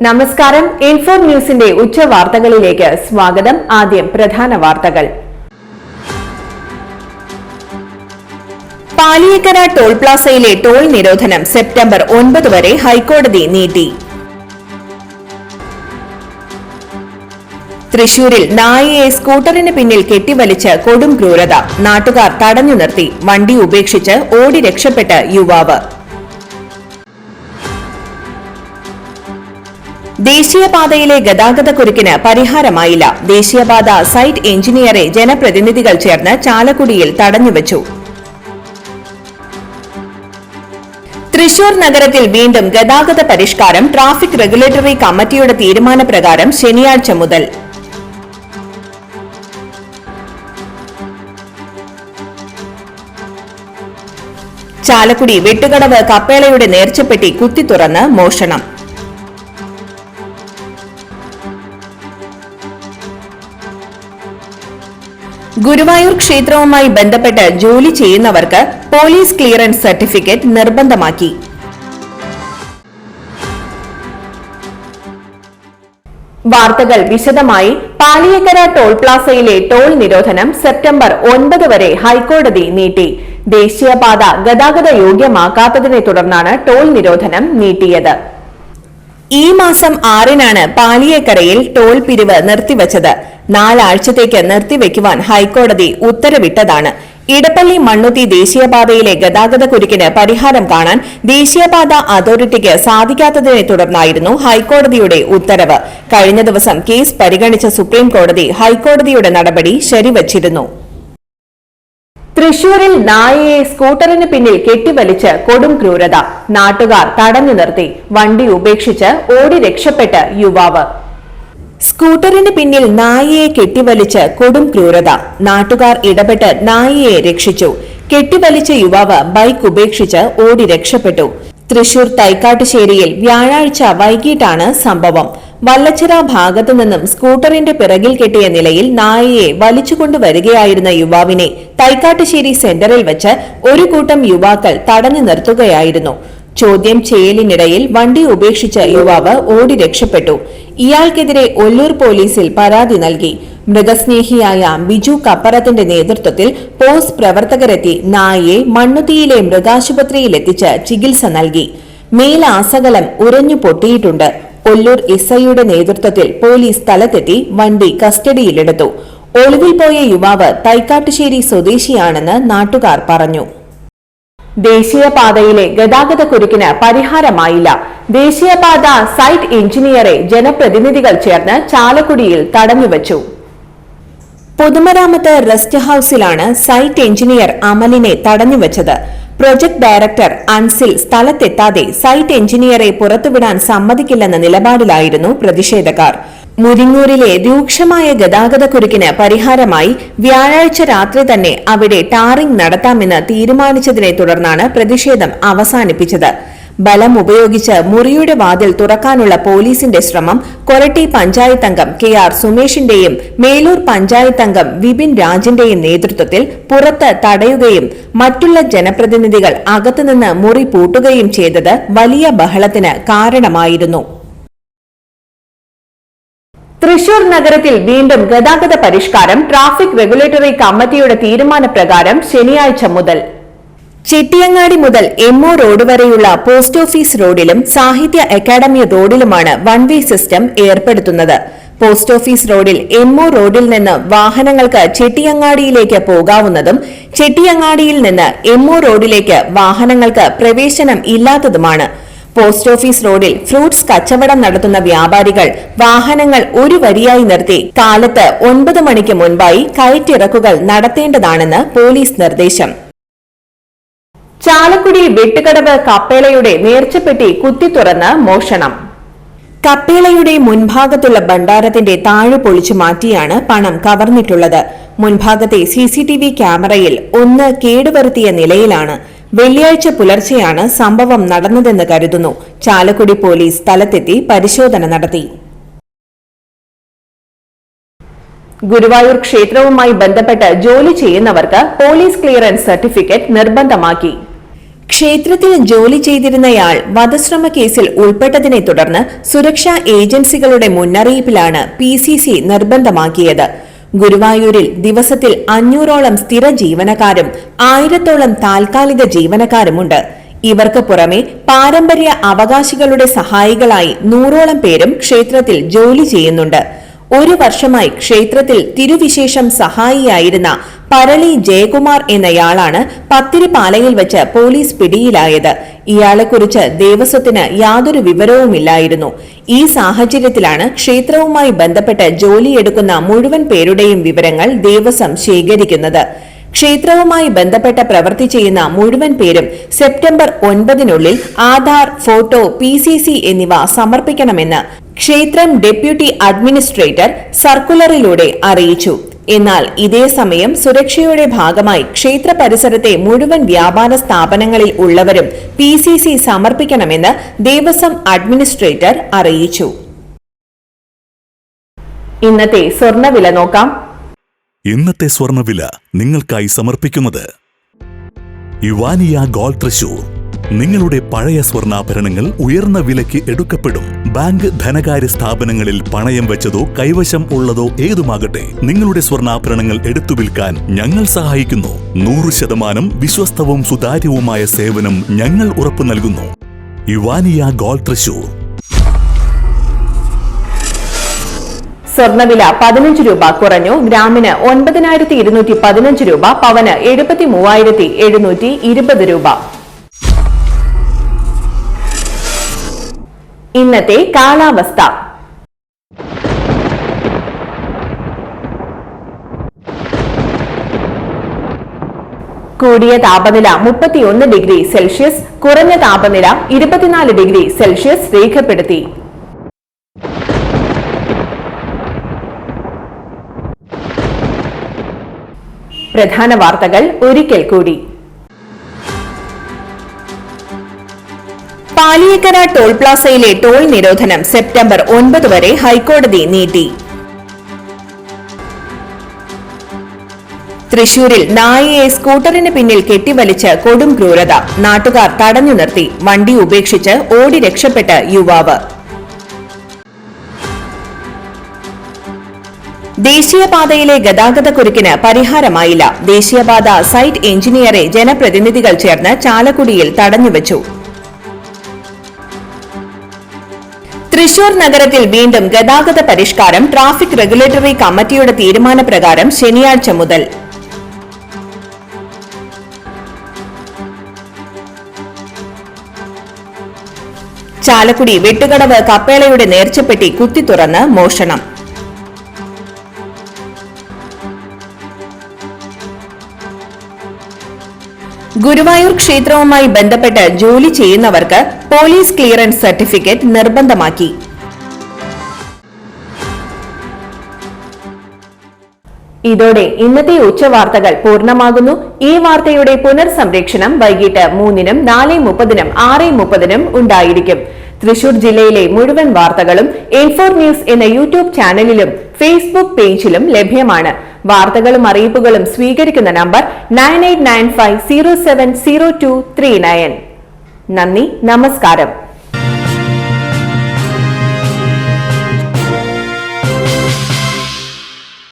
നമസ്കാരം. ഇൻഫോ ന്യൂസിന്റെ ഉച്ചവാർത്തകളിലേക്ക് സ്വാഗതം. ആദ്യം പ്രധാന വാർത്തകൾ. പാലിയേക്കര ടോൾ പ്ലാസയിലെ ടോൾ നിരോധനം സെപ്റ്റംബർ 9 വരെ ഹൈക്കോടതി നീട്ടി. തൃശൂരിൽ നായയെ സ്കൂട്ടറിന് പിന്നിൽ കെട്ടിവലിച്ച് കൊടും ക്രൂരത. നാട്ടുകാർ തടഞ്ഞു നിർത്തി. വണ്ടി ഉപേക്ഷിച്ച് ഓടി രക്ഷപ്പെട്ട യുവാവ്. ദേശീയപാതയിലെ ഗതാഗതക്കുരുക്കിന് പരിഹാരമായില്ല. ദേശീയപാത സൈറ്റ് എഞ്ചിനീയറെ ജനപ്രതിനിധികൾ ചേർന്ന് ചാലക്കുടിയിൽ തടഞ്ഞുവച്ചു. തൃശൂർ നഗരത്തിൽ വീണ്ടും ഗതാഗത പരിഷ്കാരം. ട്രാഫിക് റെഗുലേറ്ററി കമ്മിറ്റിയുടെ തീരുമാനപ്രകാരം ശനിയാഴ്ച മുതൽ. ചാലക്കുടി വെട്ടുകടവ് കപ്പേളയുടെ നേർച്ചപ്പെട്ടി കുത്തിത്തുറന്ന് മോഷണം. ഗുരുവായൂർ ക്ഷേത്രവുമായി ബന്ധപ്പെട്ട് ജോലി ചെയ്യുന്നവർക്ക് പോലീസ് ക്ലിയറൻസ് സർട്ടിഫിക്കറ്റ് നിർബന്ധമാക്കി. വാർത്തകൾ വിശദമായി. പാലിയേക്കര ടോൾ പ്ലാസയിലെ ടോൾ നിരോധനം സെപ്റ്റംബർ 9 വരെ ഹൈക്കോടതി നീട്ടി. ദേശീയപാത ഗതാഗത യോഗ്യമാക്കാത്തതിനെ തുടർന്നാണ് ടോൾ നിരോധനം നീട്ടിയത്. ഈ മാസം 6-നാണ് പാലിയേക്കരയിൽ ടോൾ പിരിവ് നിർത്തിവച്ചത്. 4 ആഴ്ചത്തേക്ക് നിർത്തിവെക്കുവാൻ ഹൈക്കോടതി ഉത്തരവിട്ടതാണ്. ഇടപ്പള്ളി മണ്ണുത്തി ദേശീയപാതയിലെ ഗതാഗതക്കുരുക്കിന് പരിഹാരം കാണാൻ ദേശീയപാത അതോറിറ്റിക്ക് സാധിക്കാത്തതിനെ തുടർന്നായിരുന്നു ഹൈക്കോടതിയുടെ ഉത്തരവ്. കഴിഞ്ഞ ദിവസം കേസ് പരിഗണിച്ച സുപ്രീം കോടതി ഹൈക്കോടതിയുടെ നടപടി ശരിവച്ചിരുന്നു. തൃശൂരിൽ നായയെ സ്കൂട്ടറിന് പിന്നിൽ കെട്ടിവലിച്ച് കൊടും ക്രൂരത. നാട്ടുകാർ തടഞ്ഞു നിർത്തി. വണ്ടി ഉപേക്ഷിച്ച് ഓടി രക്ഷപ്പെട്ട യുവാവ്. സ്കൂട്ടറിന് പിന്നിൽ നായയെ കെട്ടിവലിച്ച് കൊടും ക്രൂരത. നാട്ടുകാർ ഇടപെട്ട് നായയെ രക്ഷിച്ചു. കെട്ടിവലിച്ച യുവാവ് ബൈക്ക് ഉപേക്ഷിച്ച് ഓടി രക്ഷപ്പെട്ടു. തൃശൂർ തൈക്കാട്ടുശ്ശേരിയിൽ വ്യാഴാഴ്ച വൈകിട്ടാണ് സംഭവം. വല്ലച്ചിറ ഭാഗത്തു നിന്നും സ്കൂട്ടറിന്റെ പിറകിൽ കെട്ടിയ നിലയിൽ നായയെ വലിച്ചുകൊണ്ടുവരികയായിരുന്ന യുവാവിനെ തൈക്കാട്ടുശ്ശേരി സെന്ററിൽ വെച്ച് ഒരു കൂട്ടം യുവാക്കൾ തടഞ്ഞു നിർത്തുകയായിരുന്നു. ചോദ്യം ചെയ്യലിനിടയിൽ വണ്ടി ഉപേക്ഷിച്ച യുവാവ് ഓടി രക്ഷപ്പെട്ടു. ഇയാൾക്കെതിരെ ഒല്ലൂർ പോലീസിൽ പരാതി നൽകി. മൃഗസ്നേഹിയായ ബിജു കപ്പറത്തിന്റെ നേതൃത്വത്തിൽ പോസ് പ്രവർത്തകരെത്തി നായയെ മണ്ണുത്തിയിലെ മൃഗാശുപത്രിയിലെത്തിച്ച് ചികിത്സ നൽകി. മേലാസകലം ഉരഞ്ഞു പൊട്ടിയിട്ടുണ്ട്. ഒല്ലൂർ എസ്ഐയുടെ നേതൃത്വത്തിൽ പോലീസ് സ്ഥലത്തെത്തി വണ്ടി കസ്റ്റഡിയിലെടുത്തു. ഒളിവിൽ പോയ യുവാവ് തൈക്കാട്ടുശ്ശേരി സ്വദേശിയാണെന്ന് നാട്ടുകാർ പറഞ്ഞു. ദേശീയപാതയിലെ ഗതാഗതക്കുരുക്കിന് പരിഹാരമായില്ല. ദേശീയപാത സൈറ്റ് എഞ്ചിനീയറെ ജനപ്രതിനിധികൾ ചേർന്ന് ചാലക്കുടിയിൽ തടഞ്ഞുവച്ചു. പൊതുമരാമത്ത് റെസ്റ്റ് ഹൌസിലാണ് സൈറ്റ് എഞ്ചിനീയർ അമലിനെ തടഞ്ഞുവച്ചത്. പ്രൊജക്ട് ഡയറക്ടർ അൻസിൽ സ്ഥലത്തെത്താതെ സൈറ്റ് എഞ്ചിനീയറെ പുറത്തുവിടാൻ സമ്മതിക്കില്ലെന്ന നിലപാടിലായിരുന്നു പ്രതിഷേധക്കാർ. മുരിങ്ങൂരിലെ രൂക്ഷമായ ഗതാഗതക്കുരുക്കിന് പരിഹാരമായി വ്യാഴാഴ്ച രാത്രി തന്നെ അവിടെ ടാറിംഗ് നടത്താമെന്ന് തീരുമാനിച്ചതിനെ തുടർന്നാണ് പ്രതിഷേധം അവസാനിപ്പിച്ചത്. ബലം ഉപയോഗിച്ച് മുറിയുടെ വാതിൽ തുറക്കാനുള്ള പോലീസിന്റെ ശ്രമം കൊരട്ടി പഞ്ചായത്ത് അംഗം KR സുമേഷിന്റെയും മേലൂർ പഞ്ചായത്ത് അംഗം വിപിൻ രാജിന്റെയും നേതൃത്വത്തിൽ പുറത്ത് തടയുകയും മറ്റുള്ള ജനപ്രതിനിധികൾ അകത്തുനിന്ന് മുറി പൂട്ടുകയും ചെയ്തത് വലിയ ബഹളത്തിന് കാരണമായിരുന്നു. തൃശൂർ നഗരത്തിൽ വീണ്ടും ഗതാഗത പരിഷ്കാരം. ട്രാഫിക് റെഗുലേറ്ററി കമ്മിറ്റിയുടെ തീരുമാനപ്രകാരം ശനിയാഴ്ച മുതൽ. ചെട്ടിയങ്ങാടി മുതൽ MO റോഡ് വരെയുള്ള പോസ്റ്റ് ഓഫീസ് റോഡിലും സാഹിത്യ അക്കാദമി റോഡിലുമാണ് വൺ വേ സിസ്റ്റം ഏർപ്പെടുത്തുന്നത്. പോസ്റ്റ് ഓഫീസ് റോഡിൽ MO റോഡിൽ നിന്ന് വാഹനങ്ങൾക്ക് ചെട്ടിയങ്ങാടിയിലേക്ക് പോകാവുന്നതും ചെട്ടിയങ്ങാടിയിൽ നിന്ന് MO റോഡിലേക്ക് വാഹനങ്ങൾക്ക് പ്രവേശനം ഇല്ലാത്തതുമാണ്. പോസ്റ്റ് ഓഫീസ് റോഡിൽ ഫ്രൂട്ട്സ് കച്ചവടം നടത്തുന്ന വ്യാപാരികൾ വാഹനങ്ങൾ ഒരു വരിയായി നിർത്തി കാലത്ത് 9 മണിക്ക് മുൻപായി കയറ്റിറക്കുകൾ നടത്തേണ്ടതാണെന്ന് പോലീസ് നിർദ്ദേശം. ചാലക്കുടി വെട്ടുകടവ് കപ്പേളയുടെ നേർച്ചപ്പെട്ടി കുത്തിത്തുറന്ന് മോഷണം. കപ്പേളയുടെ മുൻഭാഗത്തുള്ള ഭണ്ഡാരത്തിന്റെ താഴെ പൊളിച്ചു മാറ്റിയാണ് പണം കവർന്നിട്ടുള്ളത്. മുൻഭാഗത്തെ CCTV ക്യാമറയിൽ ഒന്ന് കേടുവരുത്തിയ നിലയിലാണ്. വെള്ളിയാഴ്ച പുലർച്ചെയാണ് സംഭവം നടന്നതെന്ന് കരുതുന്നു. ചാലക്കുടി പോലീസ് സ്ഥലത്തെത്തി പരിശോധന നടത്തി. ഗുരുവായൂർ ക്ഷേത്രവുമായി ബന്ധപ്പെട്ട് ജോലി ചെയ്യുന്നവർക്ക് പോലീസ് ക്ലിയറൻസ് സർട്ടിഫിക്കറ്റ് നിർബന്ധമാക്കി. ക്ഷേത്രത്തിൽ ജോലി ചെയ്തിരുന്നയാൾ വധശ്രമ കേസിൽ ഉൾപ്പെട്ടതിനെ തുടർന്ന് സുരക്ഷാ ഏജൻസികളുടെ മുന്നറിയിപ്പിലാണ് PCC നിർബന്ധമാക്കിയത്. ഗുരുവായൂരിൽ ദിവസത്തിൽ 500ഓളം സ്ഥിര ജീവനക്കാരും 1000ഓളം താൽക്കാലിക ജീവനക്കാരുമുണ്ട്. ഇവർക്ക് പുറമെ പാരമ്പര്യ അവകാശികളുടെ സഹായികളായി 100ഓളം പേരും ക്ഷേത്രത്തിൽ ജോലി ചെയ്യുന്നുണ്ട്. 1 വർഷമായി ക്ഷേത്രത്തിൽ തിരുവിശേഷം സഹായിയായിരുന്ന പരളി ജയകുമാർ എന്നയാളാണ് പത്തിരിപ്പാലയിൽ വെച്ച് പോലീസ് പിടിയിലായത്. ഇയാളെക്കുറിച്ച് ദേവസ്വത്തിന് യാതൊരു വിവരവുമില്ലായിരുന്നു. ഈ സാഹചര്യത്തിലാണ് ക്ഷേത്രവുമായി ബന്ധപ്പെട്ട് ജോലിയെടുക്കുന്ന മുഴുവൻ പേരുടെയും വിവരങ്ങൾ ദേവസ്വം ശേഖരിക്കുന്നത്. ക്ഷേത്രവുമായി ബന്ധപ്പെട്ട പ്രവൃത്തി ചെയ്യുന്ന മുഴുവൻ പേരും സെപ്റ്റംബർ 9-നുള്ളിൽ ആധാർ, ഫോട്ടോ, PCC എന്നിവ സമർപ്പിക്കണമെന്ന് ക്ഷേത്രം ഡെപ്യൂട്ടി അഡ്മിനിസ്ട്രേറ്റർ സർക്കുലറിലൂടെ അറിയിച്ചു. എന്നാൽ ഇതേ സമയം സുരക്ഷയുടെ ഭാഗമായി ക്ഷേത്ര പരിസരത്തെ മുഴുവൻ വ്യാപാര സ്ഥാപനങ്ങളിൽ ഉള്ളവരും PCC സമർപ്പിക്കണമെന്ന് ദേവസ്വം അഡ്മിനിസ്ട്രേറ്റർ അറിയിച്ചു. ഇന്നത്തെ സ്വർണ്ണവില നോക്കാം. ഇന്നത്തെ സ്വർണ്ണവില നിങ്ങൾക്കായി സമർപ്പിക്കുന്നത് ഇവാനിയ ഗോൾഡ് തൃശൂർ. നിങ്ങളുടെ പഴയ സ്വർണ്ണാഭരണങ്ങൾ ഉയർന്ന വിലയ്ക്ക് എടുക്കപ്പെടും. ബാങ്ക്, ധനകാര്യ സ്ഥാപനങ്ങളിൽ പണയം വെച്ചതോ കൈവശം ഉള്ളതോ ഏതുമാകട്ടെ, നിങ്ങളുടെ സ്വർണ്ണാഭരണങ്ങൾ എടുത്തു വിൽക്കാൻ ഞങ്ങൾ സഹായിക്കുന്നു. 100% വിശ്വസ്തവും സുതാര്യവുമായ സേവനം ഞങ്ങൾ ഉറപ്പു നൽകുന്നു. ഇവാനിയ ഗോൾഡ് തൃശൂർ. സ്വർണ്ണവില 15 രൂപ കുറഞ്ഞു. ഗ്രാമിന് 9215 രൂപ, പവന് 73,720 രൂപ. ഇന്നത്തെ കാലാവസ്ഥ. കൂടിയ താപനില 31 ഡിഗ്രി സെൽഷ്യസ്, കുറഞ്ഞ താപനില 24 ഡിഗ്രി സെൽഷ്യസ് രേഖപ്പെടുത്തി. പ്രധാന വാർത്തകൾ ഒരിക്കൽ കൂടി. പാലിയേക്കര ടോൾ പ്ലാസയിലെ ടോൾ നിരോധനം സെപ്റ്റംബർ 9 വരെ ഹൈക്കോടതി നീട്ടി. തൃശൂരിൽ നായയെ സ്കൂട്ടറിന് പിന്നിൽ കെട്ടിവലിച്ച് കൊടും ക്രൂരത. നാട്ടുകാർ തടഞ്ഞു നിർത്തി. വണ്ടി ഉപേക്ഷിച്ച് ഓടി രക്ഷപ്പെട്ട യുവാവ്. ദേശീയപാതയിലെ ഗതാഗതക്കുരുക്കിന് പരിഹാരമായില്ല. ദേശീയപാത സൈറ്റ് എഞ്ചിനീയറെ ജനപ്രതിനിധികൾ ചേർന്ന് ചാലക്കുടിയിൽ തടഞ്ഞുവച്ചു. തൃശൂർ നഗരത്തിൽ വീണ്ടും ഗതാഗത പരിഷ്കാരം. ട്രാഫിക് റെഗുലേറ്ററി കമ്മിറ്റിയുടെ തീരുമാനപ്രകാരം ശനിയാഴ്ച മുതൽ. ചാലക്കുടി വെട്ടുകടവ് കപ്പേളയുടെ നേർച്ചപ്പെട്ടി കുത്തി തുറന്ന് മോഷണം. ഗുരുവായൂർ ക്ഷേത്രവുമായി ബന്ധപ്പെട്ട് ജോലി ചെയ്യുന്നവർക്ക് പോലീസ് ക്ലിയറൻസ് സർട്ടിഫിക്കറ്റ് നിർബന്ധമാക്കി. ഇതോടെ ഇന്നത്തെ ഉച്ചവാർത്തകൾ പൂർണ്ണമാകുന്നു. ഈ വാർത്തയുടെ പുനർസംപ്രേക്ഷണം വൈകിട്ട് 3-നും 4:30-നും 6:30-നും ഉണ്ടായിരിക്കും. തൃശൂർ ജില്ലയിലെ മുഴുവൻ വാർത്തകളും N4 ന്യൂസ് എന്ന യൂട്യൂബ് ചാനലിലും ഫേസ്ബുക്ക് പേജിലും ലഭ്യമാണ്. വാർത്തകളും അറിയിപ്പുകളും സ്വീകരിക്കുന്ന നമ്പർ 9895070239. നന്ദി, നമസ്കാരം.